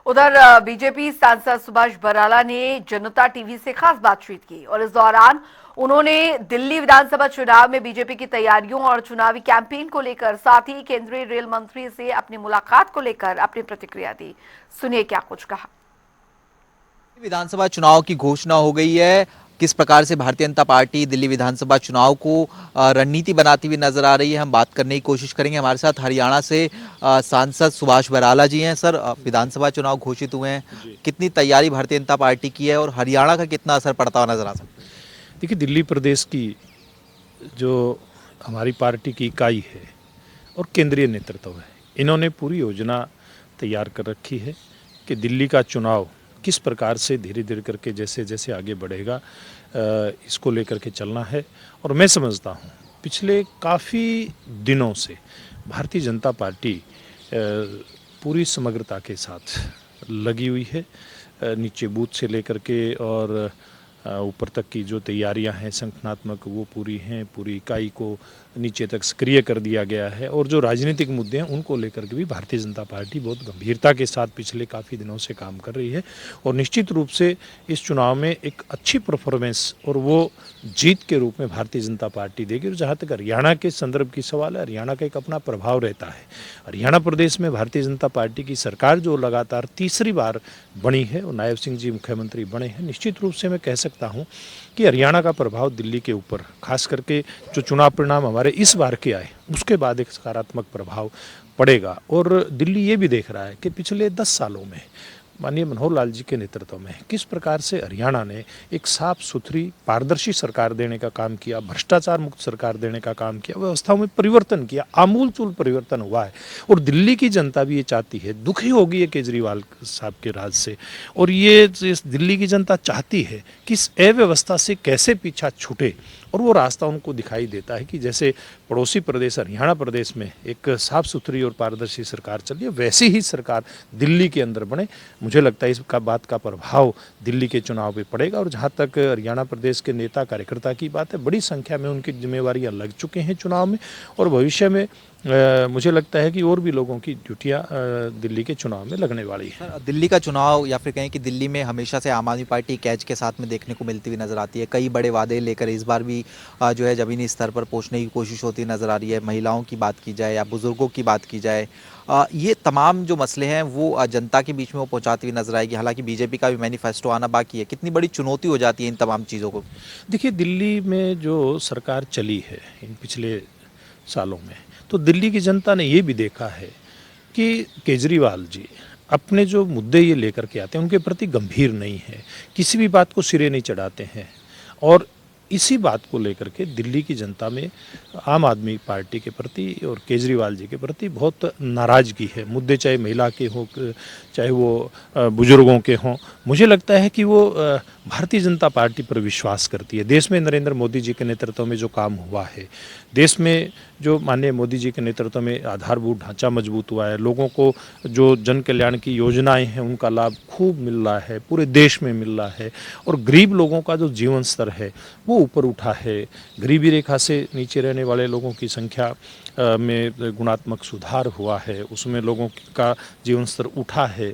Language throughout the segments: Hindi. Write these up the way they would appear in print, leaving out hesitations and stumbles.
उधर बीजेपी सांसद सुभाष बराला ने जनता टीवी से खास बातचीत की और इस दौरान उन्होंने दिल्ली विधानसभा चुनाव में बीजेपी की तैयारियों और चुनावी कैंपेन को लेकर, साथ ही केंद्रीय रेल मंत्री से अपनी मुलाकात को लेकर अपनी प्रतिक्रिया दी। सुनिए क्या कुछ कहा। विधानसभा चुनाव की घोषणा हो गई है। किस प्रकार से भारतीय जनता पार्टी दिल्ली विधानसभा चुनाव को रणनीति बनाती हुई नजर आ रही है, हम बात करने की कोशिश करेंगे। हमारे साथ हरियाणा से सांसद सुभाष बराला जी हैं। सर, विधानसभा चुनाव घोषित हुए हैं, कितनी तैयारी भारतीय जनता पार्टी की है और हरियाणा का कितना असर पड़ता हुआ नजर आ सकता है? देखिए, दिल्ली प्रदेश की जो हमारी पार्टी की इकाई है और केंद्रीय नेतृत्व है, इन्होंने पूरी योजना तैयार कर रखी है कि दिल्ली का चुनाव किस प्रकार से धीरे धीरे करके जैसे जैसे आगे बढ़ेगा, इसको लेकर के चलना है। और मैं समझता हूँ पिछले काफ़ी दिनों से भारतीय जनता पार्टी पूरी समग्रता के साथ लगी हुई है। नीचे बूथ से लेकर के और ऊपर तक की जो तैयारियां हैं संगठनात्मक, वो पूरी हैं। पूरी इकाई को नीचे तक सक्रिय कर दिया गया है और जो राजनीतिक मुद्दे हैं उनको लेकर के भी भारतीय जनता पार्टी बहुत गंभीरता के साथ पिछले काफ़ी दिनों से काम कर रही है। और निश्चित रूप से इस चुनाव में एक अच्छी परफॉर्मेंस और वो जीत के रूप में भारतीय जनता पार्टी देगी। और जहाँ तक हरियाणा के संदर्भ की सवाल है, हरियाणा का एक अपना प्रभाव रहता है। हरियाणा प्रदेश में भारतीय जनता पार्टी की सरकार जो लगातार तीसरी बार बनी है और नायब सिंह जी मुख्यमंत्री बने हैं, निश्चित रूप से मैं कह सकता हूँ कि हरियाणा का प्रभाव दिल्ली के ऊपर, खास करके जो चुनाव परिणाम हमारे इस बार के आए उसके बाद एक सकारात्मक प्रभाव पड़ेगा। और दिल्ली ये भी देख रहा है कि पिछले 10 सालों में माननीय मनोहर लाल जी के नेतृत्व में किस प्रकार से हरियाणा ने एक साफ सुथरी पारदर्शी सरकार देने का काम किया, भ्रष्टाचार मुक्त सरकार देने का काम किया, व्यवस्थाओं में परिवर्तन किया, आमूलचूल परिवर्तन हुआ है। और दिल्ली की जनता भी ये चाहती है, दुखी हो गई है केजरीवाल साहब के राज से। और ये दिल्ली की जनता चाहती है कि इस अव्यवस्था से कैसे पीछा छूटे। और वो रास्ता उनको दिखाई देता है कि जैसे पड़ोसी प्रदेश हरियाणा प्रदेश में एक साफ सुथरी और पारदर्शी सरकार चल रही है, वैसी ही सरकार दिल्ली के अंदर बने। मुझे लगता है इसका बात का प्रभाव दिल्ली के चुनाव पे पड़ेगा। और जहाँ तक हरियाणा प्रदेश के नेता कार्यकर्ता की बात है, बड़ी संख्या में उनकी जिम्मेवारियाँ लग चुके हैं चुनाव में। और भविष्य में मुझे लगता है कि और भी लोगों की ड्यूटियाँ दिल्ली के चुनाव में लगने वाली है। दिल्ली का चुनाव, या फिर कहें कि दिल्ली में हमेशा से आम आदमी पार्टी कैच के साथ में देखने को मिलती हुई नजर आती है। कई बड़े वादे लेकर इस बार भी जो है जमीनी स्तर पर पहुंचने की कोशिश होती नजर आ रही है। महिलाओं की बात की जाए या बुजुर्गों की बात की जाए, ये तमाम जो मसले हैं वो जनता के बीच में वो पहुंचाती हुई नजर आएगी। हालांकि बीजेपी का भी मैनिफेस्टो आना बाकी है। कितनी बड़ी चुनौती हो जाती है इन तमाम चीज़ों को? देखिए, दिल्ली में जो सरकार चली है इन पिछले सालों में, तो दिल्ली की जनता ने ये भी देखा है कि केजरीवाल जी अपने जो मुद्दे ये लेकर के आते हैं उनके प्रति गंभीर नहीं है, किसी भी बात को सिरे नहीं चढ़ाते हैं। और इसी बात को लेकर के दिल्ली की जनता में आम आदमी पार्टी के प्रति और केजरीवाल जी के प्रति बहुत नाराज़गी है। मुद्दे चाहे महिला के हों, चाहे वो बुजुर्गों के हों, मुझे लगता है कि वो भारतीय जनता पार्टी पर विश्वास करती है। देश में नरेंद्र मोदी जी के नेतृत्व में जो काम हुआ है, देश में जो माननीय मोदी जी के नेतृत्व में आधारभूत ढांचा मजबूत हुआ है, लोगों को जो जन कल्याण की योजनाएं हैं उनका लाभ खूब मिल रहा है, पूरे देश में मिल रहा है। और गरीब लोगों का जो जीवन स्तर है वो ऊपर उठा है। गरीबी रेखा से नीचे रहने वाले लोगों की संख्या में गुणात्मक सुधार हुआ है, उसमें लोगों का जीवन स्तर उठा है।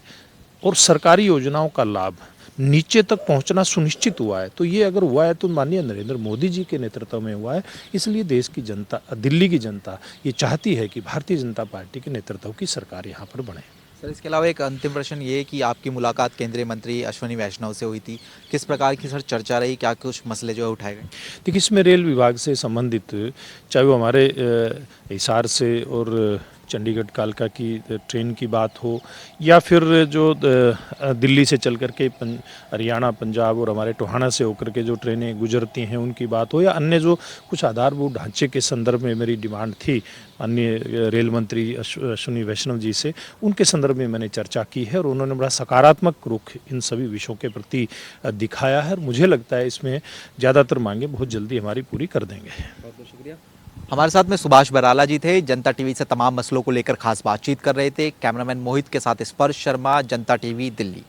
और सरकारी योजनाओं का लाभ नीचे तक पहुंचना सुनिश्चित हुआ है। तो ये अगर हुआ है तो माननीय नरेंद्र मोदी जी के नेतृत्व में हुआ है। इसलिए देश की जनता, दिल्ली की जनता ये चाहती है कि भारतीय जनता पार्टी के नेतृत्व की सरकार यहाँ पर बने। सर, इसके अलावा एक अंतिम प्रश्न ये कि आपकी मुलाकात केंद्रीय मंत्री अश्विनी वैष्णव से हुई थी, किस प्रकार की सर चर्चा रही, क्या कुछ मसले जो है उठाए गए? देखिए, इसमें रेल विभाग से संबंधित, चाहे वो हमारे हिसार से और चंडीगढ़ कालका की ट्रेन की बात हो, या फिर जो दिल्ली से चल करके हरियाणा, पंजाब और हमारे टोहाना से होकर के जो ट्रेनें गुजरती हैं उनकी बात हो, या अन्य जो कुछ आधारभूत ढांचे के संदर्भ में मेरी डिमांड थी माननीय रेल मंत्री अश्विनी वैष्णव जी से, उनके संदर्भ में मैंने चर्चा की है। और उन्होंने बड़ा सकारात्मक रुख इन सभी विषयों के प्रति दिखाया है। और मुझे लगता है इसमें ज़्यादातर मांगे बहुत जल्दी हमारी पूरी कर देंगे। बहुत बहुत शुक्रिया। हमारे साथ में सुभाष बराला जी थे, जनता टीवी से तमाम मसलों को लेकर खास बातचीत कर रहे थे। कैमरामैन मोहित के साथ स्पर्श शर्मा, जनता टीवी, दिल्ली।